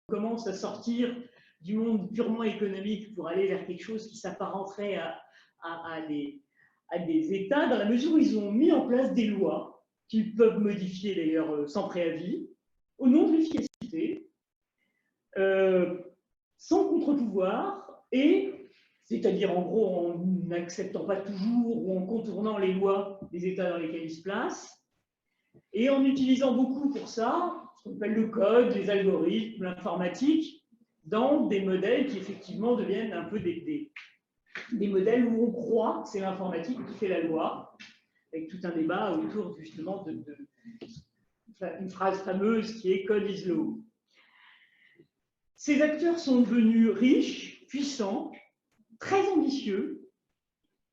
commence à sortir du monde purement économique pour aller vers quelque chose qui s'apparenterait à des États, dans la mesure où ils ont mis en place des lois qu'ils peuvent modifier d'ailleurs sans préavis, au nom de l'efficacité, sans contre-pouvoir, et c'est-à-dire en gros en n'acceptant pas toujours ou en contournant les lois des États dans lesquels ils se placent, et en utilisant beaucoup pour ça ce qu'on appelle le code, les algorithmes, l'informatique, dans des modèles qui effectivement deviennent un peu des modèles où on croit que c'est l'informatique qui fait la loi, avec tout un débat autour justement une phrase fameuse qui est « code is law ». Ces acteurs sont devenus riches, puissants, très ambitieux,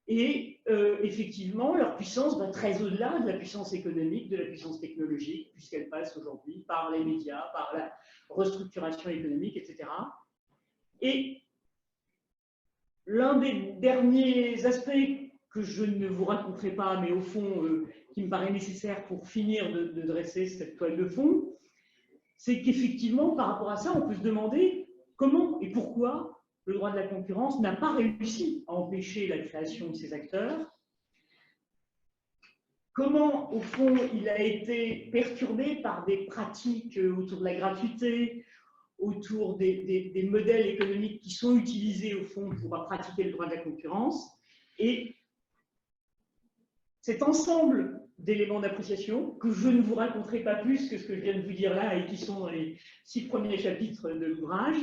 et effectivement, leur puissance va très au-delà de la puissance économique, de la puissance technologique, puisqu'elle passe aujourd'hui par les médias, par la restructuration économique, etc. Et l'un des derniers aspects que je ne vous raconterai pas, mais au fond, qui me paraît nécessaire pour finir de dresser cette toile de fond, c'est qu'effectivement, par rapport à ça, on peut se demander comment et pourquoi le droit de la concurrence n'a pas réussi à empêcher la création de ces acteurs. Comment, au fond, il a été perturbé par des pratiques autour de la gratuité, autour des modèles économiques qui sont utilisés, au fond, pour pratiquer le droit de la concurrence. Et cet ensemble d'éléments d'appréciation, que je ne vous raconterai pas plus que ce que je viens de vous dire là et qui sont dans les 6 premiers chapitres de l'ouvrage,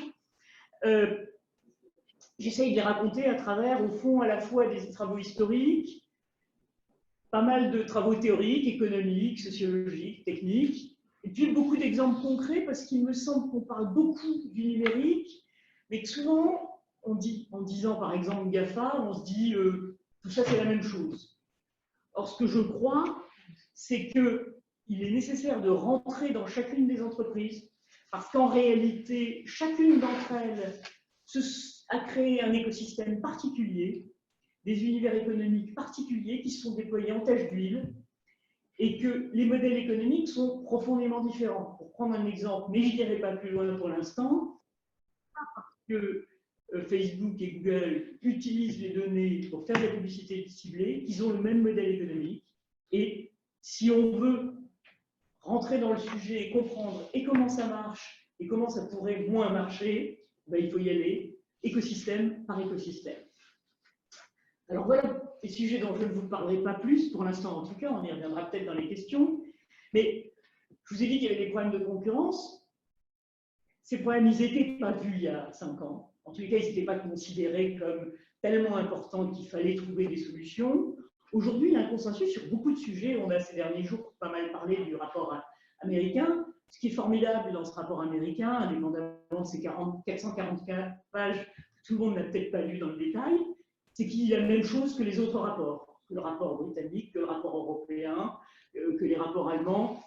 j'essaye de les raconter à travers, au fond, à la fois des travaux historiques, pas mal de travaux théoriques, économiques, sociologiques, techniques, et puis beaucoup d'exemples concrets, parce qu'il me semble qu'on parle beaucoup du numérique, mais que souvent, on dit, en disant par exemple GAFA, on se dit tout ça c'est la même chose. Or, ce que je crois, c'est qu'il est nécessaire de rentrer dans chacune des entreprises, parce qu'en réalité, chacune d'entre elles a créé un écosystème particulier, des univers économiques particuliers qui sont déployés en tâche d'huile, et que les modèles économiques sont profondément différents. Pour prendre un exemple, mais je n'irai pas plus loin pour l'instant, parce que Facebook et Google utilisent les données pour faire de la publicité ciblée, qu'ils ont le même modèle économique. Et si on veut rentrer dans le sujet et comprendre et comment ça marche et comment ça pourrait moins marcher, ben, il faut y aller écosystème par écosystème. Alors voilà les sujets dont je ne vous parlerai pas plus, pour l'instant en tout cas, on y reviendra peut-être dans les questions, mais je vous ai dit qu'il y avait des problèmes de concurrence. Ces problèmes, ils n'étaient pas vus il y a 5 ans. En tous les cas, ils n'étaient pas considérés comme tellement importants qu'il fallait trouver des solutions. Aujourd'hui, il y a un consensus sur beaucoup de sujets. On a ces derniers jours pas mal parlé du rapport américain. Ce qui est formidable dans ce rapport américain, indépendamment de ces 444 pages que tout le monde n'a peut-être pas lu dans le détail, c'est qu'il y a la même chose que les autres rapports, que le rapport britannique, que le rapport européen, que les rapports allemands.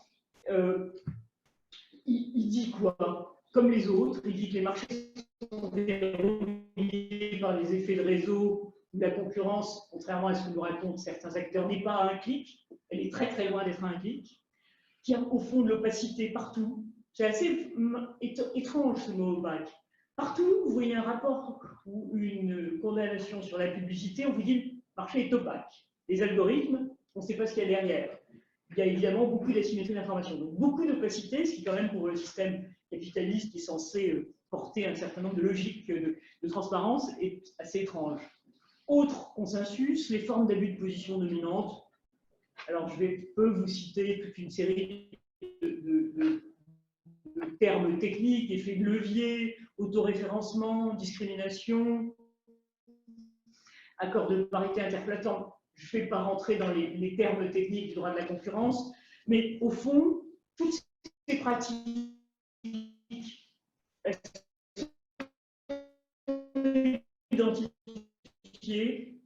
Il dit quoi? Comme les autres, il dit que les marchés sont verrouillés par les effets de réseau, où la concurrence, contrairement à ce que nous racontent certains acteurs, n'est pas à un clic, elle est très très loin d'être à un clic, qu'il y a au fond de l'opacité partout. C'est assez étrange ce mot opaque. Partout, vous voyez un rapport ou une condamnation sur la publicité, on vous dit le marché est opaque. Les algorithmes, on ne sait pas ce qu'il y a derrière. Il y a évidemment beaucoup d'asymétrie d'information. Donc beaucoup d'opacité, ce qui quand même pour le système capitaliste qui est censé porter un certain nombre de logiques de transparence est assez étrange. Autre consensus, les formes d'abus de position dominante. Alors je peux vous citer toute une série de termes techniques, effets de levier, autoréférencement, discrimination, accord de parité interplatant. Je ne vais pas rentrer dans les termes techniques du droit de la concurrence, mais au fond, toutes ces pratiques identifiées,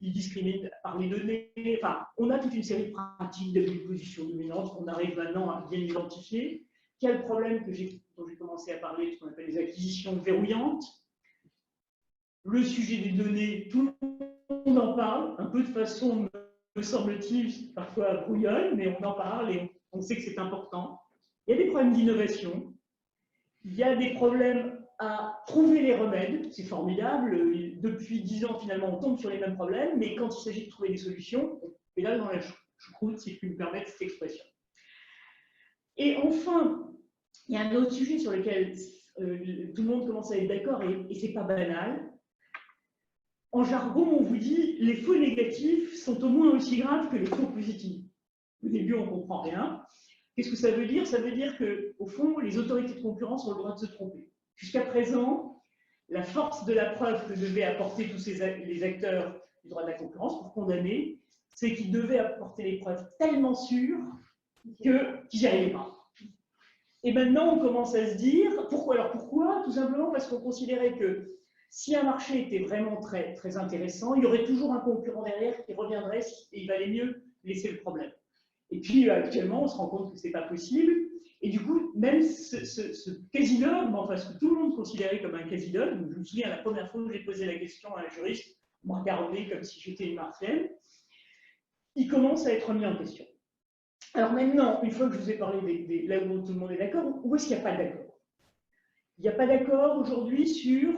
ils discriminent par les données. Enfin, on a toute une série de pratiques d'abus de position dominante qu'on arrive maintenant à bien identifier. Quel problème dont j'ai commencé à parler, ce qu'on appelle les acquisitions verrouillantes. Le sujet des données, tout le monde en parle, un peu de façon, me semble-t-il, parfois brouillonne, mais on en parle et on sait que c'est important. Il y a des problèmes d'innovation. Il y a des problèmes à trouver les remèdes, c'est formidable. Depuis 10 ans, finalement, on tombe sur les mêmes problèmes, mais quand il s'agit de trouver des solutions, on pédale dans la choucroute, si je puis me permettre cette expression. Et enfin, il y a un autre sujet sur lequel tout le monde commence à être d'accord, et ce n'est pas banal. En jargon, on vous dit les faux négatifs sont au moins aussi graves que les faux positifs. Au début, on ne comprend rien. Qu'est-ce que ça veut dire? Ça veut dire qu'au fond, les autorités de concurrence ont le droit de se tromper. Jusqu'à présent, la force de la preuve que devaient apporter tous les acteurs du droit de la concurrence pour condamner, c'est qu'ils devaient apporter les preuves tellement sûres qu'ils n'y arrivaient pas. Et maintenant, on commence à se dire, pourquoi? Alors pourquoi? Tout simplement parce qu'on considérait que si un marché était vraiment très, très intéressant, il y aurait toujours un concurrent derrière qui reviendrait et il valait mieux laisser le problème. Et puis actuellement, on se rend compte que ce n'est pas possible. Et du coup, même ce quasi-dogme, enfin ce que tout le monde considérait comme un quasi-dogme, je me souviens la première fois que j'ai posé la question à un juriste, on m'a regardé comme si j'étais une martienne, il commence à être remis en question. Alors maintenant, une fois que je vous ai parlé là où tout le monde est d'accord, où est-ce qu'il n'y a pas d'accord? Il n'y a pas d'accord aujourd'hui sur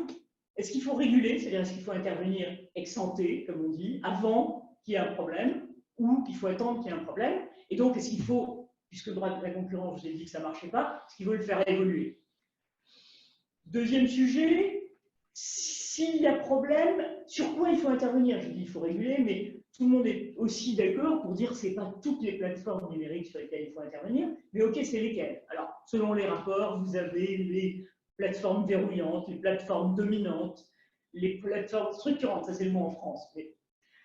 est-ce qu'il faut réguler, c'est-à-dire est-ce qu'il faut intervenir ex ante, comme on dit, avant qu'il y ait un problème, ou qu'il faut attendre qu'il y ait un problème. Et donc, est-ce qu'il faut, puisque le droit de la concurrence, je vous ai dit que ça ne marchait pas, est-ce qu'il faut le faire évoluer? Deuxième sujet, s'il y a problème, sur quoi il faut intervenir? Je dis il faut réguler, mais tout le monde est aussi d'accord pour dire que ce n'est pas toutes les plateformes numériques sur lesquelles il faut intervenir, mais ok, c'est lesquelles? Alors, selon les rapports, vous avez les plateformes verrouillantes, les plateformes dominantes, les plateformes structurantes, ça c'est le mot en France. Mais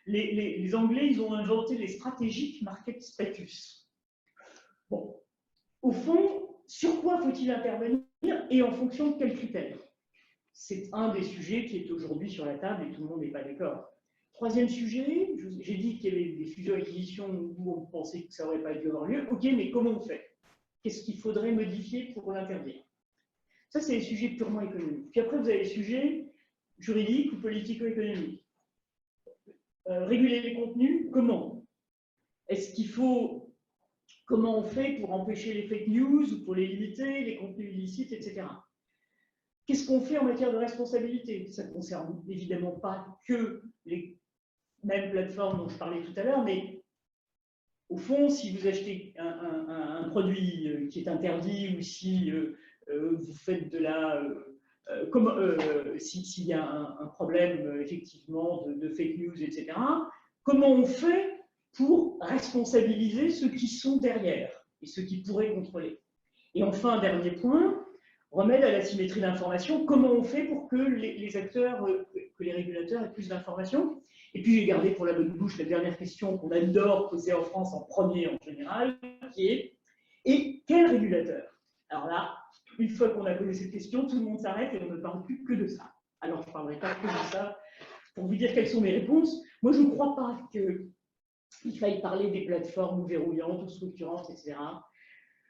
les Anglais, ils ont inventé les strategic market status. Bon, au fond, sur quoi faut-il intervenir et en fonction de quels critères? C'est un des sujets qui est aujourd'hui sur la table et tout le monde n'est pas d'accord. Troisième sujet, j'ai dit qu'il y avait des fusions-acquisitions où on pensait que ça n'aurait pas dû avoir lieu. Ok, mais comment on fait? Qu'est-ce qu'il faudrait modifier pour l'interdire? Ça, c'est les sujets purement économiques. Puis après, vous avez les sujets juridiques ou politico-économiques. Réguler les contenus, comment? Est-ce qu'il faut... Comment on fait pour empêcher les fake news ou pour les limiter, les contenus illicites, etc. Qu'est-ce qu'on fait en matière de responsabilité? Ça ne concerne évidemment pas que les mêmes plateformes dont je parlais tout à l'heure, mais au fond, si vous achetez un produit qui est interdit ou si vous faites de la... s'il y a un problème effectivement de fake news, etc., comment on fait pour responsabiliser ceux qui sont derrière et ceux qui pourraient contrôler? Et enfin, dernier point, remède à la symétrie d'information, comment on fait pour que les acteurs, que les régulateurs aient plus d'informations? Et puis j'ai gardé pour la bonne bouche la dernière question qu'on adore poser en France en premier en général, qui est « et quel régulateur ?» Alors là, une fois qu'on a posé cette question, tout le monde s'arrête et on ne parle plus que de ça. Alors je ne parlerai pas que de ça pour vous dire quelles sont mes réponses. Moi, je ne crois pas qu'il faille parler des plateformes verrouillantes ou structurantes, etc.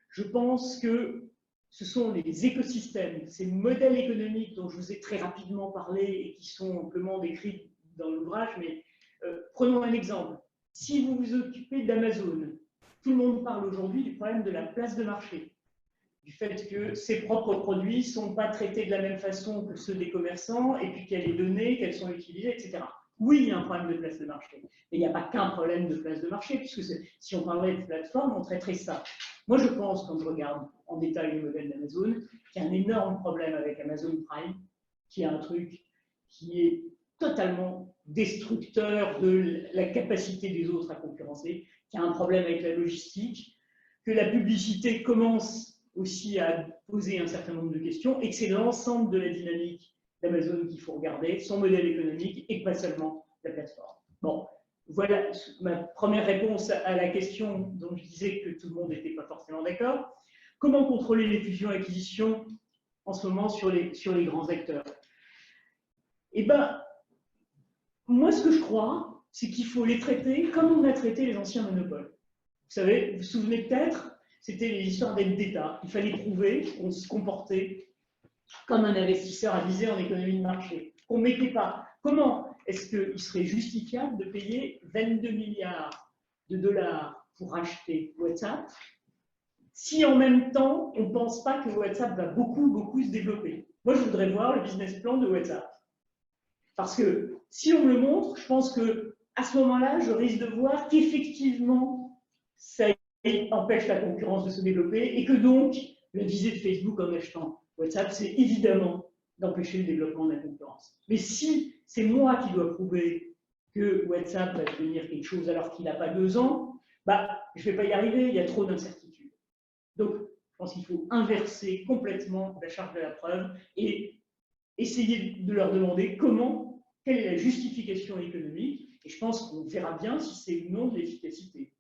Je pense que ce sont les écosystèmes, ces modèles économiques dont je vous ai très rapidement parlé et qui sont amplement décrits dans l'ouvrage, mais prenons un exemple. Si vous vous occupez d'Amazon, tout le monde parle aujourd'hui du problème de la place de marché, du fait que ses propres produits ne sont pas traités de la même façon que ceux des commerçants, et puis qu'il y a les données, qu'elles sont utilisées, etc. Oui, il y a un problème de place de marché, mais il n'y a pas qu'un problème de place de marché, puisque si on parlait de plateforme, on traiterait ça. Moi, je pense, quand je regarde en détail le modèle d'Amazon, qu'il y a un énorme problème avec Amazon Prime, qui est un truc qui est totalement destructeur de la capacité des autres à concurrencer, qu'il y a un problème avec la logistique, que la publicité commence aussi à poser un certain nombre de questions et que c'est l'ensemble de la dynamique d'Amazon qu'il faut regarder, son modèle économique et pas seulement la plateforme. Bon, voilà ma première réponse à la question dont je disais que tout le monde n'était pas forcément d'accord. Comment contrôler les fusions-acquisitions en ce moment sur les grands acteurs? Eh bien, moi, ce que je crois, c'est qu'il faut les traiter comme on a traité les anciens monopoles. Vous savez, vous vous souvenez peut-être, c'était les histoires d'aides d'État. Il fallait prouver qu'on se comportait comme un investisseur avisé en économie de marché. On ne mettait pas. Comment est-ce qu'il serait justifiable de payer 22 milliards de dollars pour acheter WhatsApp si en même temps, on ne pense pas que WhatsApp va beaucoup se développer. Moi, je voudrais voir le business plan de WhatsApp. Parce que si on me le montre, je pense qu'à ce moment-là, je risque de voir qu'effectivement, ça empêche la concurrence de se développer et que donc, la visée de Facebook en achetant WhatsApp, c'est évidemment d'empêcher le développement de la concurrence. Mais si c'est moi qui dois prouver que WhatsApp va devenir quelque chose alors qu'il n'a pas 2 ans, bah, je ne vais pas y arriver, il y a trop d'incertitudes. Donc, je pense qu'il faut inverser complètement la charge de la preuve et essayer de leur demander quelle est la justification économique, et je pense qu'on verra bien si c'est ou non de l'efficacité.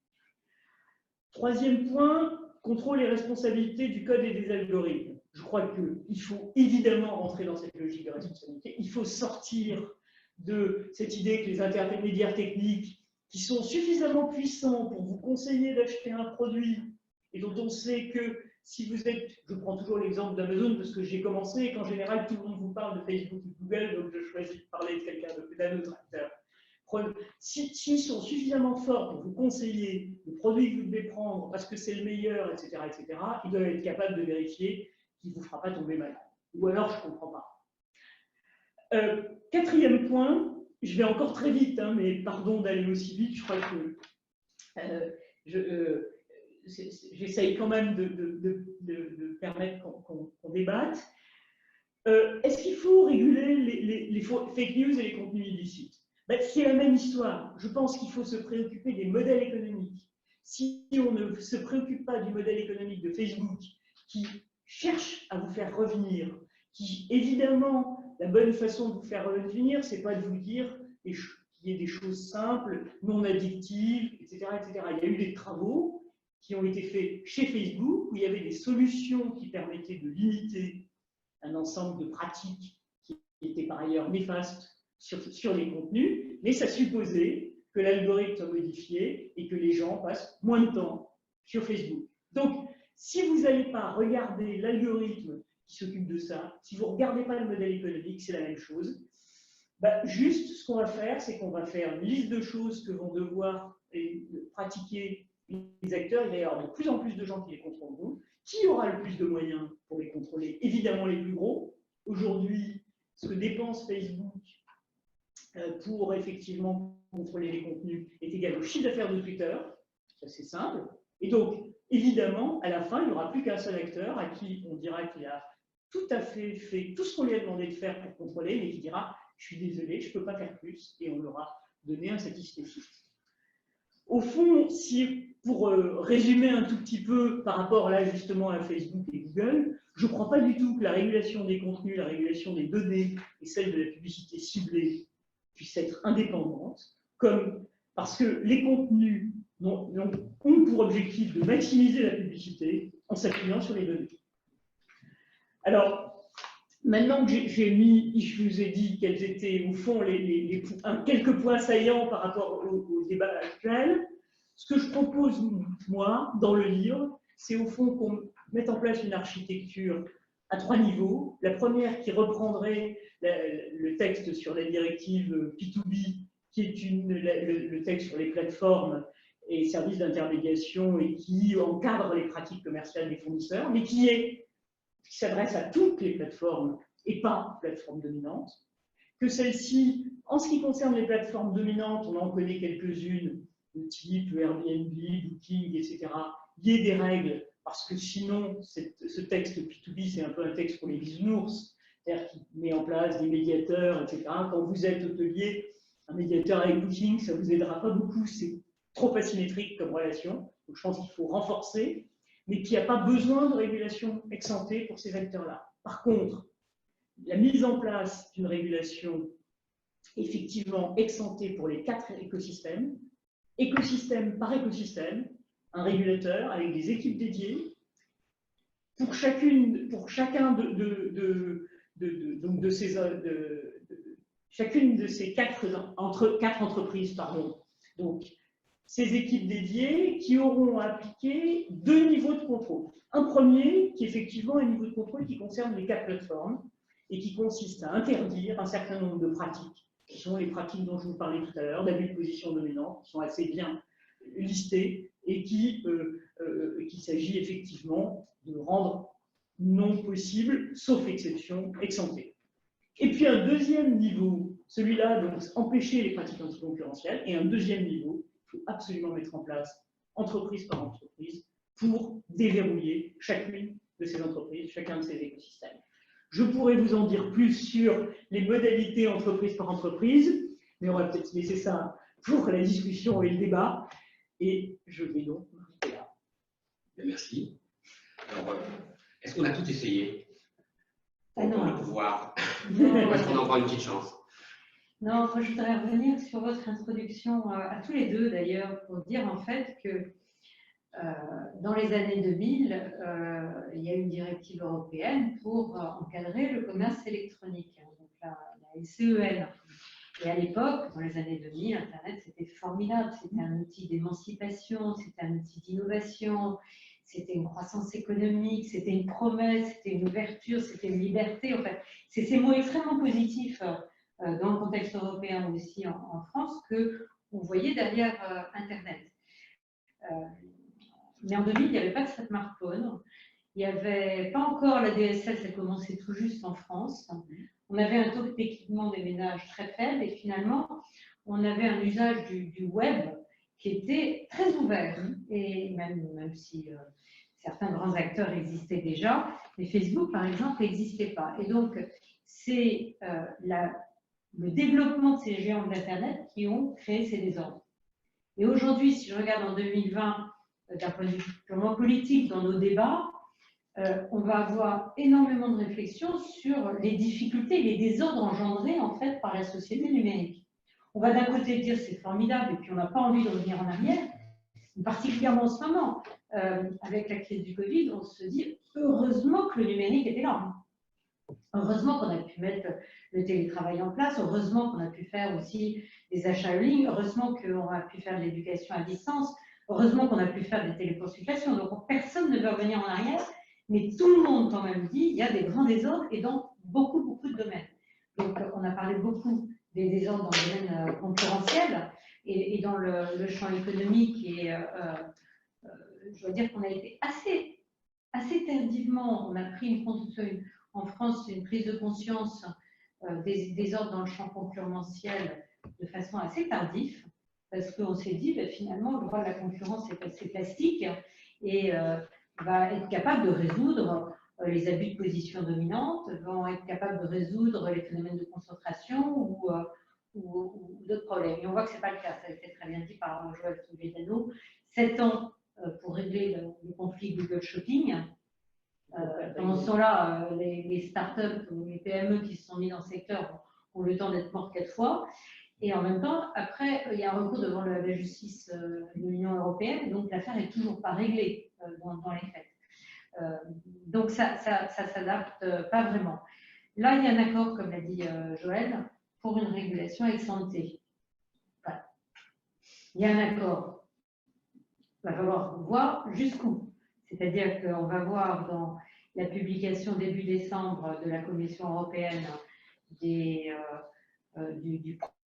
Troisième point, contrôle et responsabilité du code et des algorithmes. Je crois qu'il faut évidemment rentrer dans cette logique de responsabilité. Il faut sortir de cette idée que les intermédiaires techniques, qui sont suffisamment puissants pour vous conseiller d'acheter un produit, et dont on sait que si vous êtes, je prends toujours l'exemple d'Amazon parce que j'ai commencé et qu'en général tout le monde vous parle de Facebook ou Google, donc je choisis de parler de quelqu'un d'un autre acteur. S'ils sont suffisamment forts pour vous conseiller le produit que vous devez prendre parce que c'est le meilleur, etc., ils doivent être capables de vérifier qu'il ne vous fera pas tomber malade. Ou alors, je ne comprends pas. Quatrième point, je vais encore très vite, hein, mais pardon d'aller aussi vite, je crois que j'essaye quand même de permettre qu'on débatte. Est-ce qu'il faut réguler les fake news et les contenus illicites? Ben, c'est la même histoire. Je pense qu'il faut se préoccuper des modèles économiques. Si on ne se préoccupe pas du modèle économique de Facebook, qui cherche à vous faire revenir, qui, évidemment, la bonne façon de vous faire revenir, c'est pas de vous dire qu'il y ait des choses simples, non addictives, etc., etc. Il y a eu des travaux qui ont été faits chez Facebook, où il y avait des solutions qui permettaient de limiter un ensemble de pratiques qui étaient par ailleurs néfastes sur les contenus, mais ça supposait que l'algorithme soit modifié et que les gens passent moins de temps sur Facebook. Donc, si vous n'allez pas regarder l'algorithme qui s'occupe de ça, si vous ne regardez pas le modèle économique, c'est la même chose. Bah, juste, ce qu'on va faire, c'est qu'on va faire une liste de choses que vont devoir pratiquer les acteurs. Il va y avoir de plus en plus de gens qui les contrôleront. Qui aura le plus de moyens pour les contrôler? Évidemment, les plus gros. Aujourd'hui, ce que dépense Facebook pour effectivement contrôler les contenus est égal au chiffre d'affaires de Twitter. C'est simple. Et donc, évidemment, à la fin, il n'y aura plus qu'un seul acteur à qui on dira qu'il a tout à fait tout ce qu'on lui a demandé de faire pour contrôler, mais qui dira « je suis désolé, je ne peux pas faire plus » et on leur a donné un satisfecit. Au fond, pour résumer un tout petit peu par rapport là justement à Facebook et Google, je ne crois pas du tout que la régulation des contenus, la régulation des données et celle de la publicité ciblée puissent être indépendantes, parce que les contenus ont pour objectif de maximiser la publicité en s'appuyant sur les données. Alors, maintenant que je vous ai dit quels étaient au fond quelques points saillants par rapport au débat actuel, ce que je propose, moi, dans le livre, c'est au fond qu'on mette en place une architecture à 3 niveaux. La première qui reprendrait le texte sur la directive P2B, qui est le texte sur les plateformes et services d'intermédiation et qui encadre les pratiques commerciales des fournisseurs, mais qui s'adresse à toutes les plateformes et pas aux plateformes dominantes. Que celles-ci, en ce qui concerne les plateformes dominantes, on en connaît quelques-unes, le type Airbnb, Booking, etc., il y ait des règles, parce que sinon, ce texte P2B, c'est un peu un texte pour les bisounours, c'est-à-dire qu'il met en place des médiateurs, etc. Quand vous êtes hôtelier, un médiateur avec Booking, ça ne vous aidera pas beaucoup, c'est trop asymétrique comme relation. Donc je pense qu'il faut renforcer, mais qu'il n'y a pas besoin de régulation ex-ante pour ces acteurs-là. Par contre, la mise en place d'une régulation effectivement ex-ante pour les 4 écosystèmes, écosystème par écosystème, un régulateur avec des équipes dédiées, pour chacun chacune de ces 4 entreprises, pardon. Donc, ces équipes dédiées qui auront à appliquer 2 niveaux de contrôle. Un premier, qui est effectivement un niveau de contrôle qui concerne les 4 plateformes et qui consiste à interdire un certain nombre de pratiques, qui sont les pratiques dont je vous parlais tout à l'heure, d'abus de position dominante, qui sont assez bien listées et qui qu'il s'agit effectivement de rendre non possible, sauf exception, ex ante. Et puis un deuxième niveau, celui-là, donc empêcher les pratiques anticoncurrentielles, et un deuxième niveau, il faut absolument mettre en place, entreprise par entreprise, pour déverrouiller chacune de ces entreprises, chacun de ces écosystèmes. Je pourrais vous en dire plus sur les modalités entreprise par entreprise, mais on va peut-être laisser ça pour la discussion et le débat. Et je vais donc m'arrêter là. Merci. Alors, est-ce qu'on a tout essayé pour le pouvoir? Ou est-ce qu'on a encore une petite chance? Non, moi je voudrais revenir sur votre introduction, à tous les deux d'ailleurs, pour dire en fait que dans les années 2000, il y a une directive européenne pour encadrer le commerce électronique, donc la SEEN. Et à l'époque, dans les années 2000, Internet c'était formidable, c'était un outil d'émancipation, c'était un outil d'innovation, c'était une croissance économique, c'était une promesse, c'était une ouverture, c'était une liberté. En fait, c'est ces mots extrêmement positifs dans le contexte européen, mais aussi en France, qu'on voyait derrière Internet. Mais en 2000, il n'y avait pas de smartphone, il n'y avait pas encore la DSL, ça commençait tout juste en France. On avait un taux d'équipement des ménages très faible et finalement, on avait un usage du web qui était très ouvert. Et même si certains grands acteurs existaient déjà, mais Facebook, par exemple, n'existait pas. Et donc, c'est le développement de ces géants de l'Internet qui ont créé ces désordres. Et aujourd'hui, si je regarde en 2020, d'un point de vue purement politique, dans nos débats, on va avoir énormément de réflexions sur les difficultés, les désordres engendrés en fait par la société numérique. On va d'un côté dire c'est formidable et puis on n'a pas envie de revenir en arrière, particulièrement en ce moment, avec la crise du Covid, on se dit heureusement que le numérique était là. Heureusement qu'on a pu mettre le télétravail en place, heureusement qu'on a pu faire aussi des achats en ligne, heureusement qu'on a pu faire de l'éducation à distance, heureusement qu'on a pu faire des téléconsultations. Donc personne ne veut revenir en arrière, mais tout le monde quand même dit qu'il y a des grands désordres et dans beaucoup de domaines. Donc on a parlé beaucoup des désordres dans le domaine concurrentiel et dans le champ économique. Et je dois dire qu'on a été assez tardivement, on a pris en France une prise de conscience des désordres dans le champ concurrentiel de façon assez tardive, parce qu'on s'est dit, ben, finalement, le droit de la concurrence est assez plastique et va être capable de résoudre les abus de position dominante, vont être capable de résoudre les phénomènes de concentration ou d'autres problèmes. Et on voit que ce n'est pas le cas, ça a été très bien dit par Joël Toledano. 7 ans pour régler le conflit Google Shopping. Pendant ce temps-là, les startups ou les PME qui se sont mis dans le secteur ont le temps d'être morts 4 fois. Et en même temps, après, il y a un recours devant la justice de l'Union européenne, donc l'affaire n'est toujours pas réglée dans les faits. Donc ça s'adapte pas vraiment. Là, il y a un accord, comme l'a dit Joël, pour une régulation ex ante. Voilà. Il y a un accord. Il va falloir voir jusqu'où. C'est-à-dire qu'on va voir dans la publication début décembre de la Commission européenne du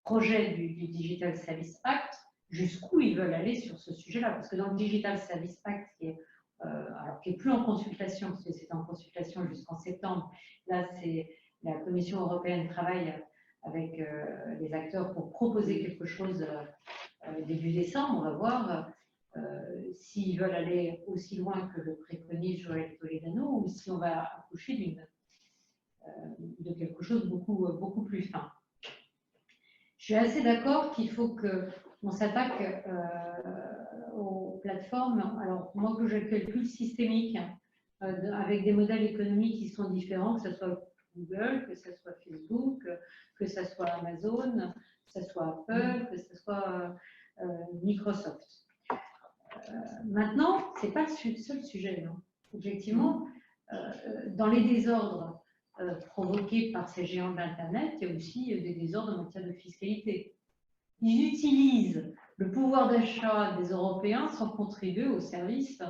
projet du Digital Service Act, jusqu'où ils veulent aller sur ce sujet-là. Parce que dans le Digital Service Act, qui est plus en consultation, parce que c'était en consultation jusqu'en septembre, là, la Commission européenne travaille avec les acteurs pour proposer quelque chose début décembre. On va voir s'ils veulent aller aussi loin que le préconise Joël Toledano ou si on va accoucher de quelque chose beaucoup plus fin. Je suis assez d'accord qu'il faut qu'on s'attaque aux plateformes. Alors, moi, que je calcule systémique, avec des modèles économiques qui sont différents, que ce soit Google, que ce soit Facebook, que ce soit Amazon, que ce soit Apple, que ce soit Microsoft. Maintenant, ce n'est pas le seul sujet. Non. Objectivement, dans les désordres provoqués par ces géants d'Internet, il y a aussi des désordres en matière de fiscalité. Ils utilisent le pouvoir d'achat des Européens sans contribuer aux services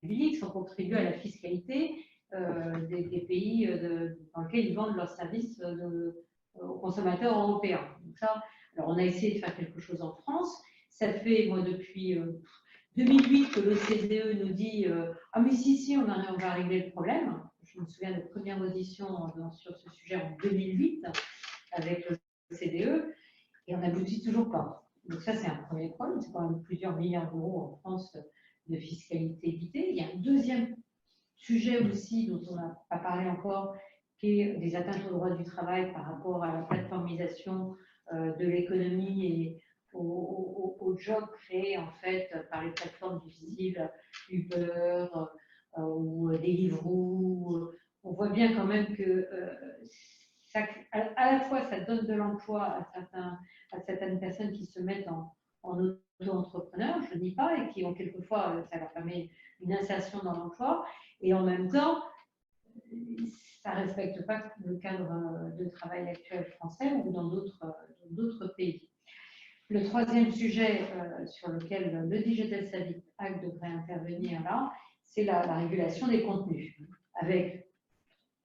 publics, sans contribuer à la fiscalité des pays dans lesquels ils vendent leurs services aux consommateurs européens. Donc ça, alors on a essayé de faire quelque chose en France. Ça fait, moi, depuis 2008 que l'OCDE nous dit ah mais si, on va régler le problème. Je me souviens de la première audition sur ce sujet en 2008 avec l'OCDE et on n'aboutit toujours pas. Donc ça, c'est un premier problème. C'est quand même plusieurs milliards d'euros en France de fiscalité évitée. Il y a un deuxième sujet aussi dont on n'a pas parlé encore, qui est des atteintes au droit du travail par rapport à la plateformisation de l'économie et aux jobs créés en fait par les plateformes du style Uber ou Deliveroo. On voit bien quand même que à la fois ça donne de l'emploi à certaines personnes qui se mettent en auto-entrepreneurs, je ne dis pas, et qui ont quelquefois, ça leur permet une insertion dans l'emploi, et en même temps, ça ne respecte pas le cadre de travail actuel français ou dans d'autres pays. Le troisième sujet sur lequel le Digital Services Act devrait intervenir là, c'est la régulation des contenus, avec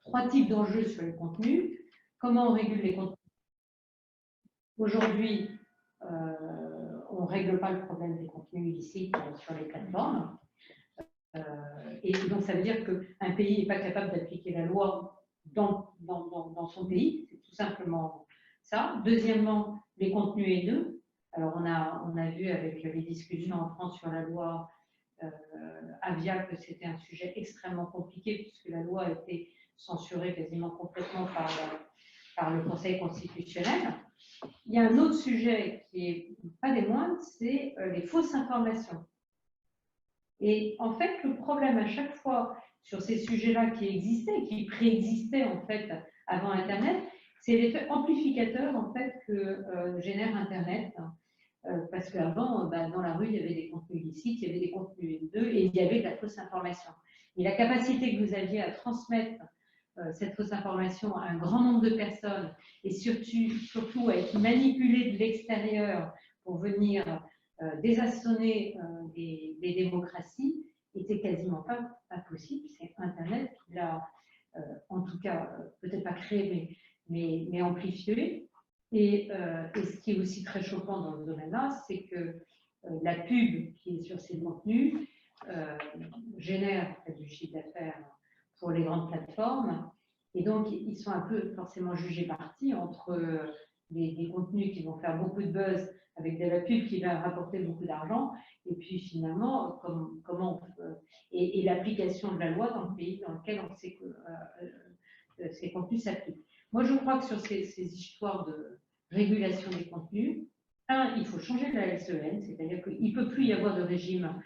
3 types d'enjeux sur les contenus. Comment on régule les contenus? Aujourd'hui, on ne règle pas le problème des contenus illicites sur les plateformes. Et donc, ça veut dire qu'un pays n'est pas capable d'appliquer la loi dans son pays. C'est tout simplement ça. Deuxièmement, les contenus haineux. Alors, on a vu avec les discussions en France sur la loi Avia que c'était un sujet extrêmement compliqué puisque la loi a été censurée quasiment complètement par le Conseil constitutionnel. Il y a un autre sujet qui n'est pas des moindres, c'est les fausses informations. Et en fait, le problème à chaque fois sur ces sujets-là qui existaient, qui préexistaient en fait avant Internet, c'est l'effet amplificateur en fait que génère Internet. Parce qu'avant, dans la rue, il y avait des contenus illicites, il y avait des contenus haineux et il y avait de la fausse information. Et la capacité que vous aviez à transmettre cette fausse information à un grand nombre de personnes et surtout à être manipulée de l'extérieur pour venir désarçonner des démocraties était quasiment pas possible. C'est Internet qui l'a, en tout cas, peut-être pas créé, mais amplifié. Et ce qui est aussi très choquant dans ce domaine-là, c'est que la pub qui est sur ces contenus génère en fait, du chiffre d'affaires pour les grandes plateformes. Et donc, ils sont un peu forcément jugés partis entre des contenus qui vont faire beaucoup de buzz avec de la pub qui va rapporter beaucoup d'argent, et puis finalement, comment et l'application de la loi dans le pays dans lequel on sait que ces contenus s'appliquent. Moi, je crois que sur ces histoires de régulation des contenus, il faut changer la LCEN, c'est-à-dire qu'il ne peut plus y avoir de régime.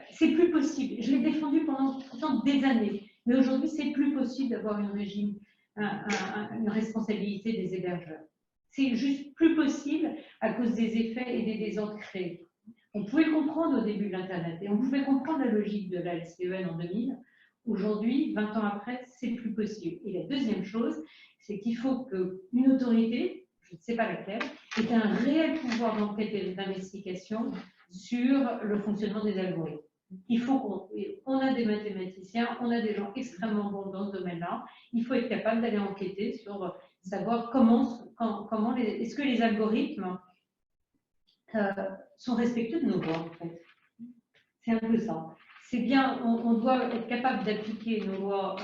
C'est plus possible. Je l'ai défendu pendant des années, mais aujourd'hui, c'est plus possible d'avoir une responsabilité des hébergeurs. C'est juste plus possible à cause des effets et des désordres créés. On pouvait comprendre au début de l'Internet et on pouvait comprendre la logique de la LCEN en 2000. Aujourd'hui, 20 ans après, c'est plus possible. Et la deuxième chose, c'est qu'il faut qu'une autorité, je ne sais pas laquelle, ait un réel pouvoir d'enquête et d'investigation sur le fonctionnement des algorithmes. Il faut qu'on a des mathématiciens, on a des gens extrêmement bons dans ce domaine-là. Il faut être capable d'aller enquêter sur savoir est-ce que les algorithmes sont respectueux de nos lois, en fait. C'est un peu ça. C'est bien, on doit être capable d'appliquer nos lois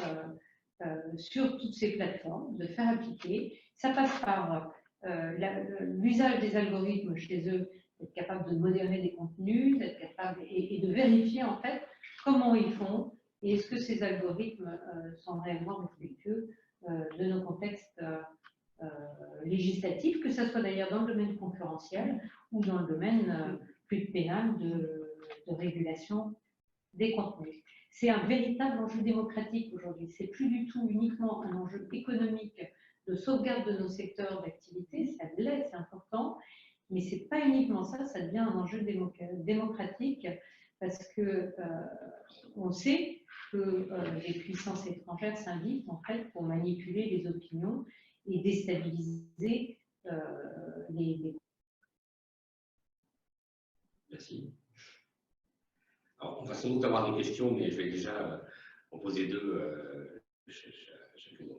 sur toutes ces plateformes, de faire appliquer. Ça passe par l'usage des algorithmes chez eux, d'être capable de modérer des contenus, d'être capable et de vérifier en fait comment ils font et est-ce que ces algorithmes sont réellement respectueux de nos contextes législatifs, que ce soit d'ailleurs dans le domaine concurrentiel ou dans le domaine plus pénal de régulation des contenus. C'est un véritable enjeu démocratique aujourd'hui. C'est plus du tout uniquement un enjeu économique de sauvegarde de nos secteurs d'activité, ça l'est, c'est important, mais ce n'est pas uniquement ça, ça devient un enjeu démocratique parce que on sait que les puissances étrangères s'invitent en fait pour manipuler les opinions et déstabiliser les... Merci. Alors, on va sans doute avoir des questions, mais je vais déjà en poser deux chacune d'entre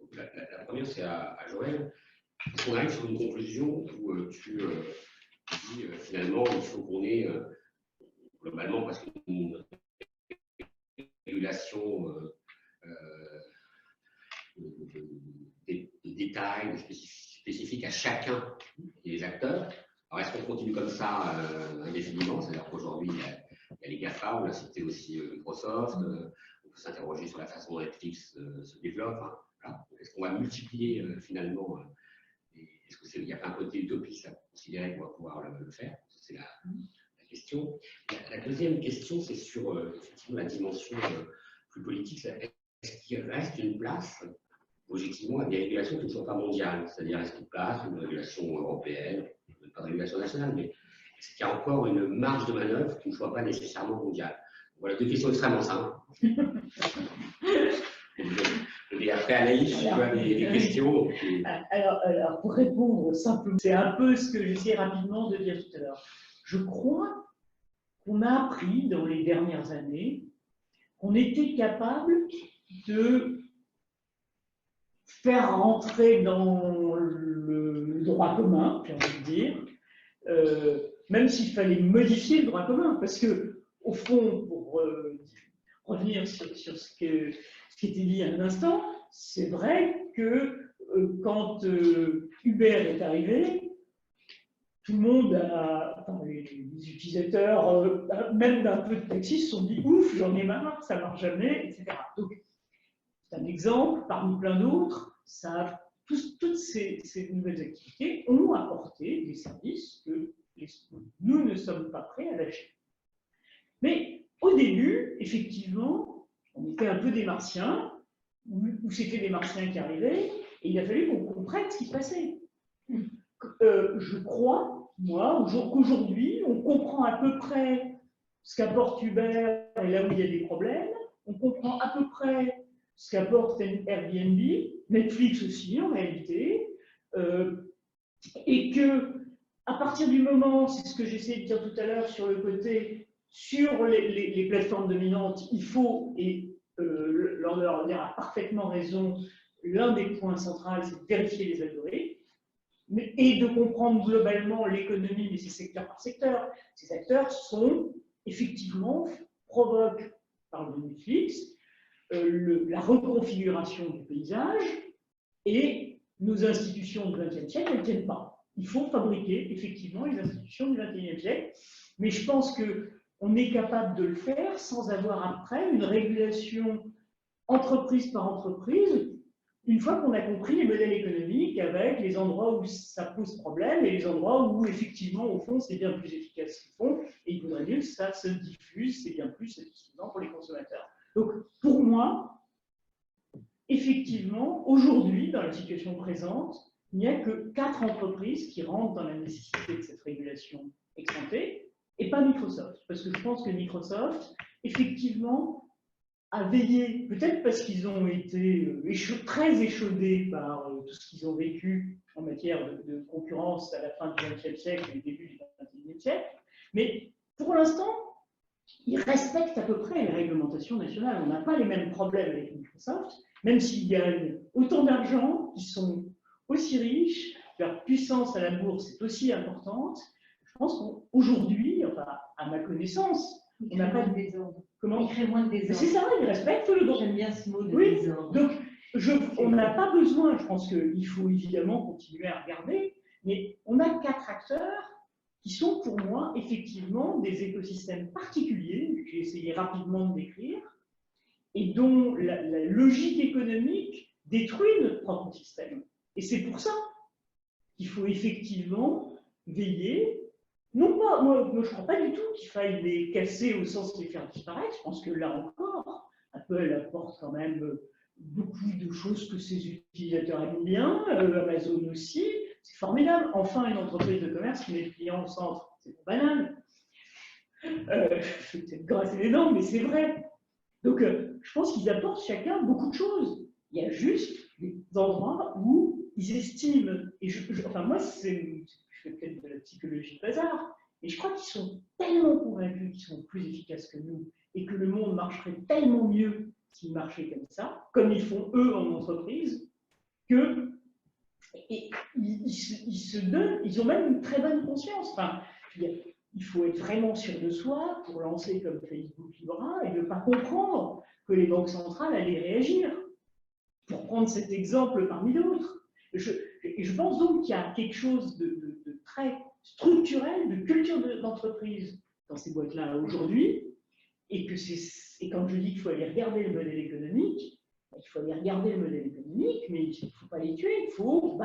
eux. La première, c'est à Joël. Est-ce qu'on arrive sur une conclusion où tu dis finalement il faut qu'on ait globalement, parce qu'une régulation de détails spécifiques à chacun des acteurs. Alors, est-ce qu'on continue comme ça indéfiniment? C'est-à-dire qu'aujourd'hui, il y a les GAFA, on a cité aussi Microsoft, on peut s'interroger sur la façon dont Netflix se développe. Hein, voilà. Est-ce qu'on va multiplier finalement est-ce qu'il n'y a pas un côté utopiste à considérer qu'on va pouvoir le faire? C'est la question. La deuxième question, c'est sur effectivement la dimension plus politique. Est-ce qu'il reste une place, objectivement, à des régulations qui ne sont pas mondiales? C'est-à-dire, est-ce qu'il place une régulation européenne, pas de régulation nationale, mais est-ce qu'il y a encore une marge de manœuvre qui ne soit pas nécessairement mondiale? Voilà, deux questions extrêmement simples. Et après, Anaïs, tu as des questions. Alors, pour répondre simplement, c'est un peu ce que j'essaie rapidement de dire tout à l'heure. Je crois qu'on a appris dans les dernières années qu'on était capable de faire rentrer dans le droit commun, j'ai envie de dire, même s'il fallait modifier le droit commun, parce que, au fond, pour revenir sur ce qui était dit à un instant, c'est vrai que quand Uber est arrivé, tout le monde, les utilisateurs, même d'un peu de taxi, se sont dit « ouf, j'en ai marre, ça ne marche jamais », etc. Donc, c'est un exemple, parmi plein d'autres, toutes ces nouvelles activités ont apporté des services que nous ne sommes pas prêts à lâcher. Mais au début, effectivement, on était un peu des martiens, ou c'était des martiens qui arrivaient, et il a fallu qu'on comprenne ce qui se passait. Je crois, moi, qu'aujourd'hui, on comprend à peu près ce qu'apporte Uber et là où il y a des problèmes, on comprend à peu près ce qu'apporte Airbnb, Netflix aussi en réalité, et que à partir du moment, c'est ce que j'essayais de dire tout à l'heure sur le côté, sur les plateformes dominantes, il faut, et Lander a parfaitement raison, l'un des points centraux, c'est de vérifier les algorithmes, et de comprendre globalement l'économie, mais c'est secteur par secteur. Ces acteurs sont, effectivement, provoquent, par le Netflix, la reconfiguration du paysage, et nos institutions du XXe siècle, elles ne tiennent pas. Il faut fabriquer, effectivement, les institutions du XXIe siècle, mais je pense qu'on est capable de le faire sans avoir après une régulation entreprise par entreprise, une fois qu'on a compris les modèles économiques avec les endroits où ça pose problème et les endroits où, effectivement, au fond, c'est bien plus efficace ce qu'ils font, et il faudrait mieux que ça se diffuse, c'est bien plus satisfaisant pour les consommateurs. Donc, pour moi, effectivement, aujourd'hui, dans la situation présente, il n'y a que 4 entreprises qui rentrent dans la nécessité de cette régulation ex-ante, et pas Microsoft. Parce que je pense que Microsoft, effectivement, a veillé, peut-être parce qu'ils ont été très échaudés par tout ce qu'ils ont vécu en matière de concurrence à la fin du XXe siècle et au début du XXIe siècle, mais pour l'instant, ils respectent à peu près les réglementations nationales. On n'a pas les mêmes problèmes avec Microsoft, même s'ils gagnent autant d'argent, ils sont aussi riches, leur puissance à la bourse est aussi importante. Je pense qu'aujourd'hui, enfin, à ma connaissance, on n'a pas de désordre. Comment? Il crée moins de désordre. C'est ça, ils respectent le droit. J'aime bien ce mot de oui. désordre. Donc, on n'a pas besoin, je pense qu'il faut évidemment continuer à regarder, mais on a 4 acteurs qui sont pour moi effectivement des écosystèmes particuliers, que j'ai essayé rapidement de décrire, et dont la logique économique détruit notre propre système. Et c'est pour ça qu'il faut effectivement veiller. Non pas, moi je ne crois pas du tout qu'il faille les casser au sens de les faire disparaître. Je pense que là encore, Apple apporte quand même beaucoup de choses que ses utilisateurs aiment bien, Amazon aussi, c'est formidable. Enfin, une entreprise de commerce qui met le client au centre, c'est pas banal. Je vais peut-être grasser les dents, mais c'est vrai. Donc, je pense qu'ils apportent chacun beaucoup de choses. Il y a juste des endroits où ils estiment, et enfin moi, je fais peut-être de la psychologie de hasard, mais je crois qu'ils sont tellement convaincus qu'ils sont plus efficaces que nous, et que le monde marcherait tellement mieux s'ils marchaient comme ça, comme ils font eux en entreprise, que ils se donnent, ils ont même une très bonne conscience. Enfin, il faut être vraiment sûr de soi pour lancer comme Facebook Libra et ne pas comprendre que les banques centrales allaient réagir. Pour prendre cet exemple parmi d'autres. Je pense donc qu'il y a quelque chose de très structurel, de culture d'entreprise dans ces boîtes-là aujourd'hui, et quand je dis qu'il faut aller regarder le modèle économique, il faut aller regarder le modèle économique, mais il ne faut pas les tuer, il faut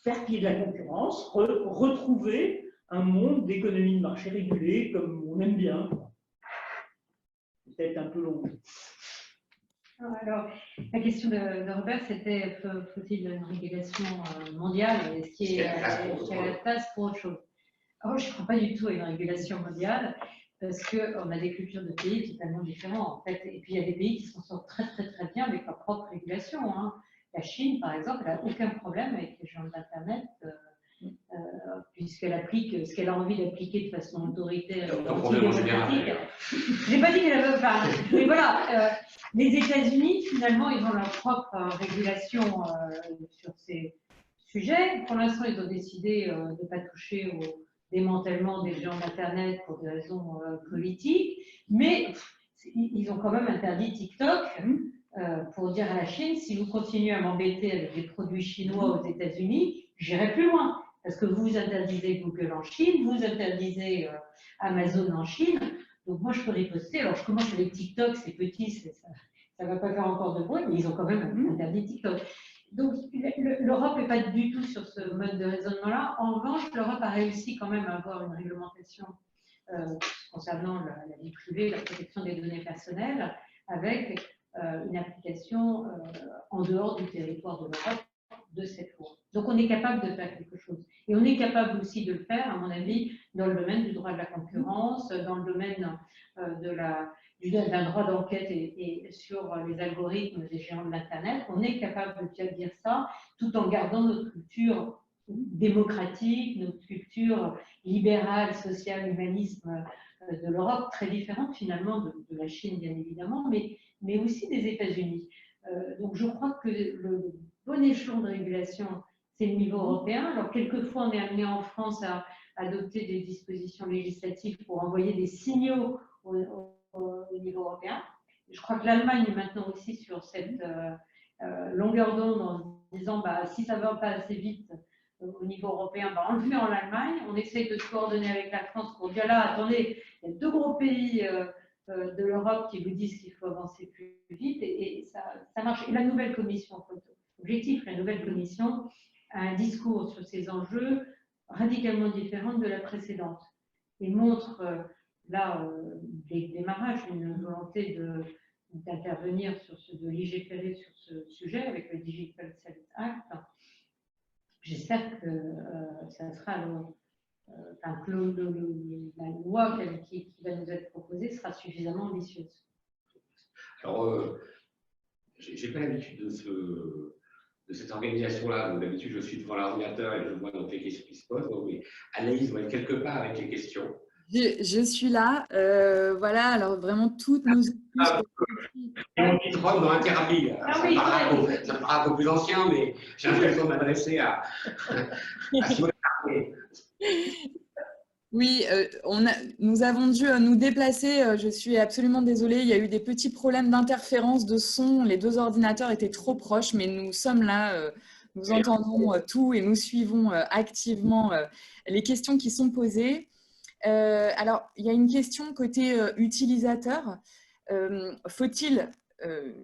faire qu'il y ait de la concurrence, retrouver un monde d'économie de marché régulée comme on aime bien. Peut-être un peu long. Alors, la question de Robert, c'était faut-il une régulation mondiale? Est-ce qu'il y a la place pour autre chose? Alors, je ne crois pas du tout à une régulation mondiale parce qu'on a des cultures de pays totalement différents, en fait. Et puis, il y a des pays qui s'en sortent très, très, très bien avec leur propre régulation. Hein. La Chine, par exemple, elle n'a aucun problème avec les géants d'Internet puisqu'elle applique ce qu'elle a envie d'appliquer de façon autoritaire et antidémocratique. Je n'ai pas dit qu'elle avait pas. Mais voilà, les États-Unis, finalement, ils ont leur propre régulation sur ces sujets. Pour l'instant, ils ont décidé de ne pas toucher au démantèlement des géants d'Internet pour des raisons politiques, mais ils ont quand même interdit TikTok pour dire à la Chine, si vous continuez à m'embêter avec des produits chinois aux États-Unis, j'irai plus loin. Parce que vous interdisez Google en Chine, vous interdisez Amazon en Chine. Donc moi, je peux riposter. Alors, je commence avec TikTok, c'est petit, ça ne va pas faire encore de bruit, mais ils ont quand même interdit TikTok. Donc, l'Europe n'est pas du tout sur ce mode de raisonnement-là. En revanche, l'Europe a réussi quand même à avoir une réglementation concernant la vie privée, la protection des données personnelles, avec une application en dehors du territoire de l'Europe de cette loi. Donc, on est capable de faire quelque chose. Et on est capable aussi de le faire, à mon avis, dans le domaine du droit de la concurrence, dans le domaine d'un droit d'enquête et sur les algorithmes des géants de l'Internet. On est capable de dire ça tout en gardant notre culture démocratique, notre culture libérale, sociale, humanisme de l'Europe, très différente finalement de la Chine, bien évidemment, mais aussi des États-Unis. Donc, je crois que le bon échelon de régulation, c'est le niveau européen. Alors, quelquefois, on est amené en France à adopter des dispositions législatives pour envoyer des signaux au niveau européen. Je crois que l'Allemagne est maintenant aussi sur cette longueur d'onde en disant si ça ne va pas assez vite au niveau européen, on le fait en Allemagne. On essaie de se coordonner avec la France pour dire là, attendez, il y a deux gros pays de l'Europe qui vous disent qu'il faut avancer plus vite et ça marche. Et la nouvelle commission, objectif, la nouvelle commission a un discours sur ces enjeux radicalement différent de la précédente et montre dès le démarrage une volonté d'intervenir de légiférer sur ce sujet avec le Digital Services Act. J'espère que ça sera que la loi qui va nous être proposée sera suffisamment ambitieuse. Alors, j'ai pas l'habitude de cette organisation-là. D'habitude, je suis devant l'ordinateur et je vois donc les questions qui se posent. Donc, mais Anaïs doit être quelque part avec les questions. Je suis là. Voilà, alors vraiment toutes nos Mon pétrole dans Interabli. Ça me paraît un peu plus ancien, mais j'ai l'impression de m'adresser à Simone. Oui, nous avons dû nous déplacer. Je suis absolument désolée. Il y a eu des petits problèmes d'interférence de son. Les deux ordinateurs étaient trop proches, mais nous sommes là. Nous entendons tout et nous suivons activement les questions qui sont posées. Alors, il y a une question côté utilisateur. Faut-il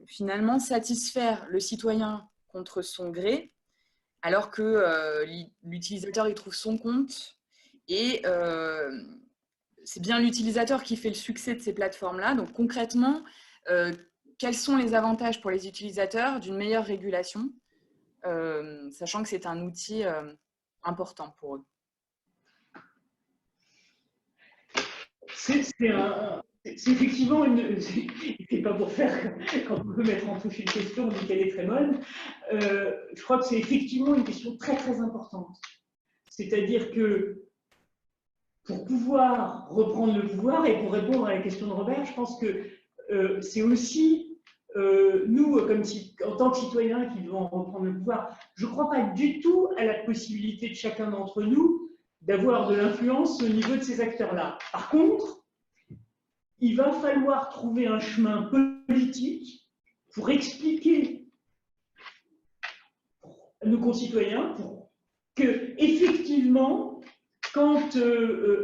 finalement satisfaire le citoyen contre son gré alors que l'utilisateur y trouve son compte et c'est bien l'utilisateur qui fait le succès de ces plateformes-là. Donc concrètement, quels sont les avantages pour les utilisateurs d'une meilleure régulation, sachant que c'est un outil important pour eux? C'est effectivement c'est pas pour faire quand on veut mettre en touche une question, on dit qu'elle est très bonne. Je crois que c'est effectivement une question très très importante. C'est-à-dire que pour pouvoir reprendre le pouvoir et pour répondre à la question de Robert, je pense que c'est aussi nous, en tant que citoyens qui devons reprendre le pouvoir, je ne crois pas du tout à la possibilité de chacun d'entre nous d'avoir de l'influence au niveau de ces acteurs-là. Par contre, il va falloir trouver un chemin politique pour expliquer à nos concitoyens que, effectivement, quand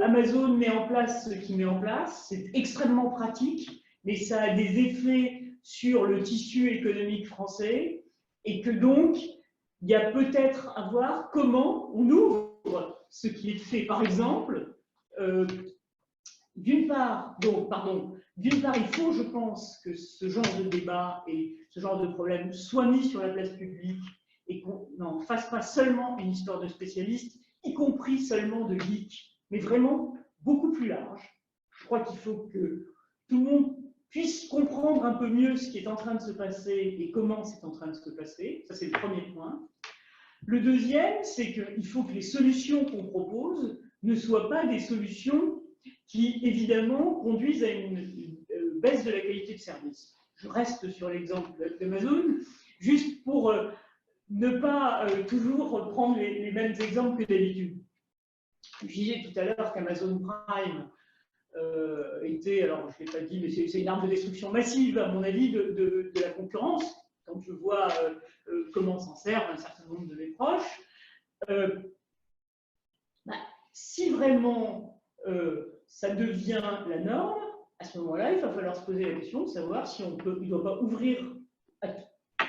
Amazon met en place ce qu'il met en place, c'est extrêmement pratique, mais ça a des effets sur le tissu économique français, et que donc, il y a peut-être à voir comment on ouvre ce qui est fait. Par exemple, d'une part, il faut, je pense, que ce genre de débat et ce genre de problème soit mis sur la place publique et qu'on n'en fasse pas seulement une histoire de spécialistes, y compris seulement de geeks, mais vraiment beaucoup plus large. Je crois qu'il faut que tout le monde puisse comprendre un peu mieux ce qui est en train de se passer et comment c'est en train de se passer. Ça, c'est le premier point. Le deuxième, c'est qu'il faut que les solutions qu'on propose ne soient pas des solutions qui, évidemment, conduisent à une baisse de la qualité de service. Je reste sur l'exemple d'Amazon, juste pour ne pas toujours prendre les mêmes exemples que d'habitude. Je disais tout à l'heure qu'Amazon Prime était, alors je ne l'ai pas dit, mais c'est une arme de destruction massive, à mon avis, de la concurrence. Quand je vois comment s'en servent un certain nombre de mes proches, si vraiment ça devient la norme, à ce moment-là, il va falloir se poser la question de savoir si il ne doit pas ouvrir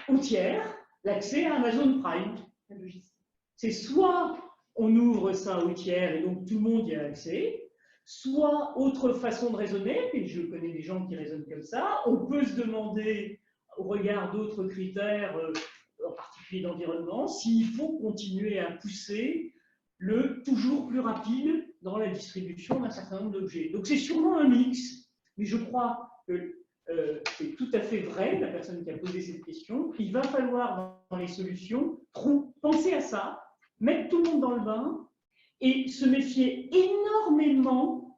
au tiers l'accès à Amazon Prime. C'est soit on ouvre ça au tiers et donc tout le monde y a accès, soit autre façon de raisonner, et je connais des gens qui raisonnent comme ça, on peut se demander, au regard d'autres critères, en particulier d'environnement, s'il faut continuer à pousser le toujours plus rapide dans la distribution d'un certain nombre d'objets. Donc c'est sûrement un mix, mais je crois que c'est tout à fait vrai, la personne qui a posé cette question, il va falloir dans les solutions penser à ça, mettre tout le monde dans le bain et se méfier énormément